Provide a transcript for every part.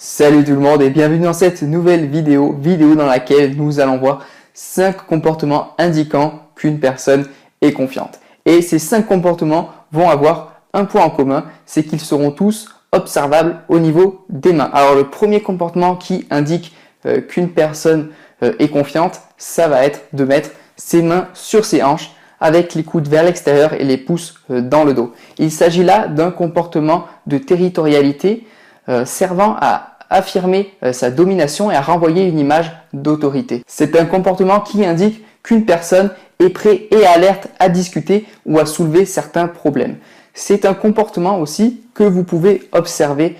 Salut tout le monde et bienvenue dans cette nouvelle vidéo dans laquelle nous allons voir 5 comportements indiquant qu'une personne est confiante. Et ces 5 comportements vont avoir un point en commun, c'est qu'ils seront tous observables au niveau des mains. Alors le premier comportement qui indique qu'une personne est confiante, ça va être de mettre ses mains sur ses hanches avec les coudes vers l'extérieur et les pouces dans le dos. Il s'agit là d'un comportement de territorialité servant à affirmer sa domination et à renvoyer une image d'autorité. C'est un comportement qui indique qu'une personne est prête et alerte à discuter ou à soulever certains problèmes. C'est un comportement aussi que vous pouvez observer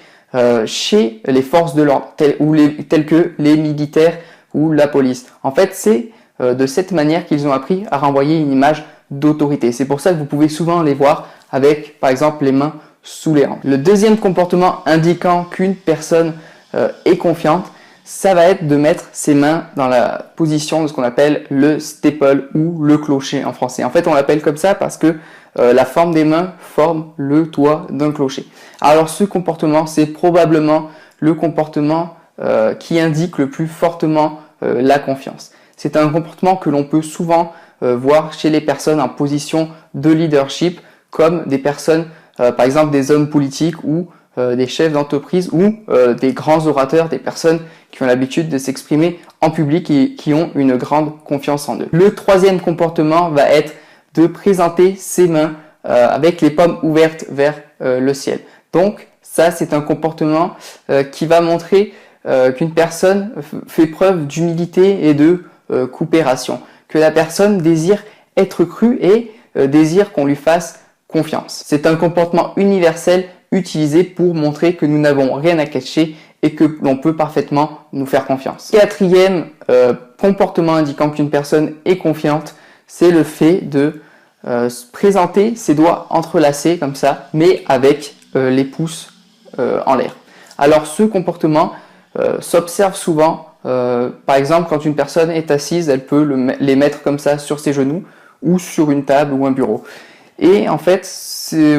chez les forces de l'ordre, telles que les militaires ou la police. En fait, c'est de cette manière qu'ils ont appris à renvoyer une image d'autorité. C'est pour ça que vous pouvez souvent les voir avec, par exemple, les mains sous les hanches. Le deuxième comportement indiquant qu'une personne est confiante, ça va être de mettre ses mains dans la position de ce qu'on appelle le steeple ou le clocher en français. En fait, on l'appelle comme ça parce que la forme des mains forme le toit d'un clocher. Alors ce comportement, c'est probablement le comportement qui indique le plus fortement la confiance. C'est un comportement que l'on peut souvent voir chez les personnes en position de leadership, comme des personnes, par exemple des hommes politiques ou des chefs d'entreprise ou des grands orateurs, des personnes qui ont l'habitude de s'exprimer en public et qui ont une grande confiance en eux. Le troisième comportement va être de présenter ses mains avec les paumes ouvertes vers le ciel. Donc ça, c'est un comportement qui va montrer qu'une personne fait preuve d'humilité et de coopération, que la personne désire être crue et désire qu'on lui fasse confiance. C'est un comportement universel utilisé pour montrer que nous n'avons rien à cacher et que l'on peut parfaitement nous faire confiance. Quatrième comportement indiquant qu'une personne est confiante, c'est le fait de présenter ses doigts entrelacés comme ça, mais avec les pouces en l'air. Alors ce comportement s'observe souvent, par exemple quand une personne est assise, elle peut les mettre comme ça sur ses genoux ou sur une table ou un bureau. Et en fait,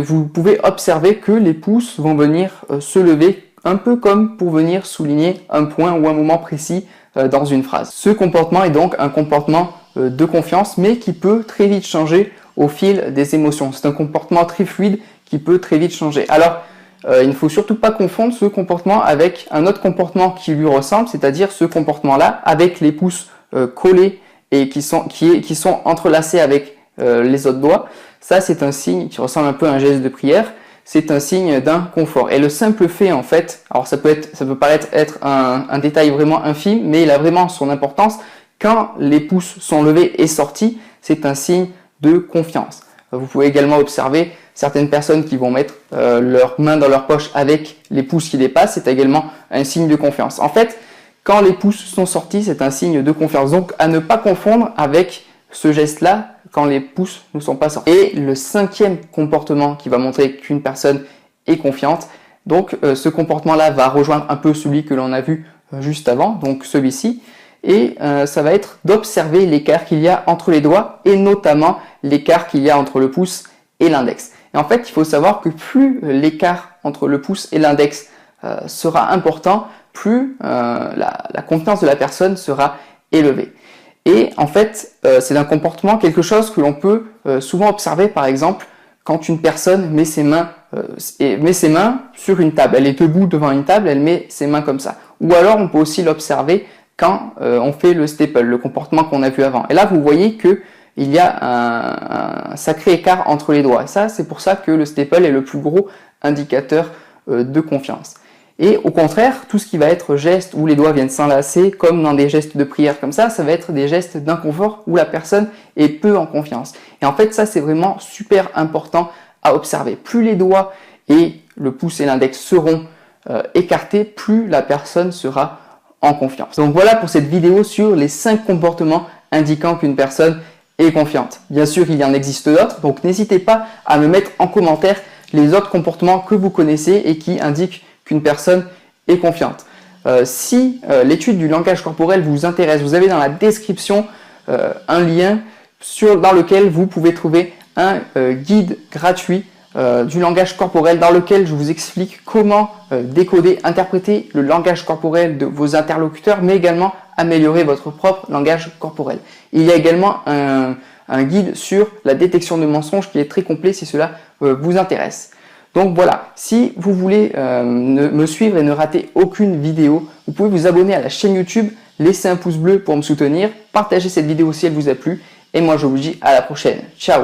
vous pouvez observer que les pouces vont venir se lever un peu comme pour venir souligner un point ou un moment précis dans une phrase. Ce comportement est donc un comportement de confiance, mais qui peut très vite changer au fil des émotions. C'est un comportement très fluide qui peut très vite changer. Alors, il ne faut surtout pas confondre ce comportement avec un autre comportement qui lui ressemble, c'est-à-dire ce comportement-là avec les pouces collés et qui sont entrelacés avec les autres doigts. Ça, c'est un signe qui ressemble un peu à un geste de prière. C'est un signe d'inconfort. Et le simple fait, en fait, alors ça peut paraître être un détail vraiment infime, mais il a vraiment son importance. Quand les pouces sont levés et sortis, c'est un signe de confiance. Vous pouvez également observer certaines personnes qui vont mettre leurs mains dans leur poche avec les pouces qui dépassent. C'est également un signe de confiance. En fait, quand les pouces sont sortis, c'est un signe de confiance. Donc, à ne pas confondre avec ce geste-là quand les pouces ne sont pas sortis. Et le cinquième comportement qui va montrer qu'une personne est confiante, donc ce comportement-là va rejoindre un peu celui que l'on a vu juste avant, donc celui-ci, et ça va être d'observer l'écart qu'il y a entre les doigts et notamment l'écart qu'il y a entre le pouce et l'index. Et en fait, il faut savoir que plus l'écart entre le pouce et l'index sera important, plus la confiance de la personne sera élevée. Et en fait, c'est un comportement, quelque chose que l'on peut souvent observer, par exemple, quand une personne met ses mains sur une table. Elle est debout devant une table, elle met ses mains comme ça. Ou alors, on peut aussi l'observer quand on fait le steeple, le comportement qu'on a vu avant. Et là, vous voyez qu'il y a un sacré écart entre les doigts. Et ça, c'est pour ça que le steeple est le plus gros indicateur de confiance. Et au contraire, tout ce qui va être geste où les doigts viennent s'enlacer, comme dans des gestes de prière comme ça va être des gestes d'inconfort où la personne est peu en confiance. Et en fait, ça, c'est vraiment super important à observer. Plus les doigts et le pouce et l'index seront écartés, plus la personne sera en confiance. Donc voilà pour cette vidéo sur les 5 comportements indiquant qu'une personne est confiante. Bien sûr, il y en existe d'autres, donc n'hésitez pas à me mettre en commentaire les autres comportements que vous connaissez et qui indiquent qu'une personne est confiante. Si l'étude du langage corporel vous intéresse, vous avez dans la description un lien dans lequel vous pouvez trouver un guide gratuit du langage corporel dans lequel je vous explique comment décoder, interpréter le langage corporel de vos interlocuteurs, mais également améliorer votre propre langage corporel. Il y a également un guide sur la détection de mensonges qui est très complet si cela vous intéresse. Donc voilà, si vous voulez me suivre et ne rater aucune vidéo, vous pouvez vous abonner à la chaîne YouTube, laisser un pouce bleu pour me soutenir, partager cette vidéo si elle vous a plu, et moi je vous dis à la prochaine. Ciao!